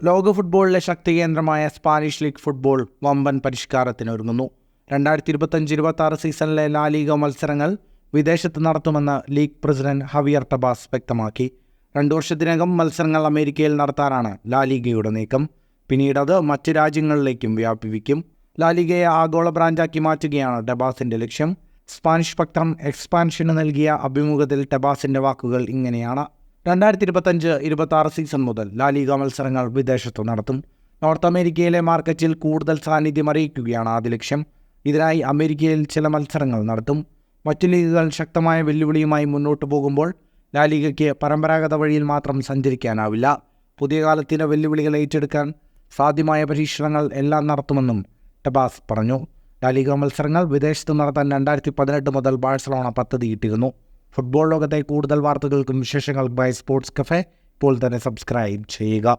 ലോക ഫുട്ബോളിലെ ശക്തി കേന്ദ്രമായ സ്പാനിഷ് ലീഗ് ഫുട്ബോൾ വമ്പൻ പരിഷ്കാരത്തിനൊരുങ്ങുന്നു. 2025-26 സീസണിലെ ലാ ലീഗ മത്സരങ്ങൾ വിദേശത്ത് നടത്തുമെന്ന് ലീഗ് പ്രസിഡന്റ് ഹവിയർ ടെബാസ് വ്യക്തമാക്കി. 2 വർഷത്തിനകം മത്സരങ്ങൾ അമേരിക്കയിൽ നടത്താനാണ് ലാ ലീഗയുടെ നീക്കം. പിന്നീട് അത് മറ്റ് രാജ്യങ്ങളിലേക്കും വ്യാപിപ്പിക്കും. ലാ ലീഗയെ ആഗോള ബ്രാൻഡാക്കി മാറ്റുകയാണ് ടെബാസിന്റെ ലക്ഷ്യം. സ്പാനിഷ് പത്രം എക്സ്പാൻഷന് നൽകിയ അഭിമുഖത്തിൽ ടെബാസിന്റെ വാക്കുകൾ ഇങ്ങനെയാണ്: 2025-26 സീസൺ മുതൽ ലാ ലീഗ മത്സരങ്ങൾ വിദേശത്ത് നടത്തും. നോർത്ത് അമേരിക്കയിലെ മാർക്കറ്റിൽ കൂടുതൽ സാന്നിധ്യം അറിയിക്കുകയാണ് ആദ്യ ലക്ഷ്യം. ഇതിനായി അമേരിക്കയിൽ ചില മത്സരങ്ങൾ നടത്തും. മറ്റു ലീഗുകൾ ശക്തമായ വെല്ലുവിളിയുമായി മുന്നോട്ട് പോകുമ്പോൾ ലാ ലീഗയ്ക്ക് പരമ്പരാഗത വഴിയിൽ മാത്രം സഞ്ചരിക്കാനാവില്ല. പുതിയ കാലത്തിൻ്റെ വെല്ലുവിളികൾ ഏറ്റെടുക്കാൻ സാധ്യമായ പരീക്ഷണങ്ങൾ എല്ലാം നടത്തുമെന്നും ടെബാസ് പറഞ്ഞു. ലാ ലീഗ മത്സരങ്ങൾ വിദേശത്ത് നടത്താൻ 2018 മുതൽ ബാഴ്സലോണ പദ്ധതിയിട്ടിരുന്നു. ഫുട്ബോൾ ലോകത്തെ കൂടുതൽ വാർത്തകൾക്കും വിശേഷങ്ങൾക്കുമായി സ്പോർട്സ് കഫേ ഇപ്പോൾ തന്നെ സബ്സ്ക്രൈബ് ചെയ്യുക.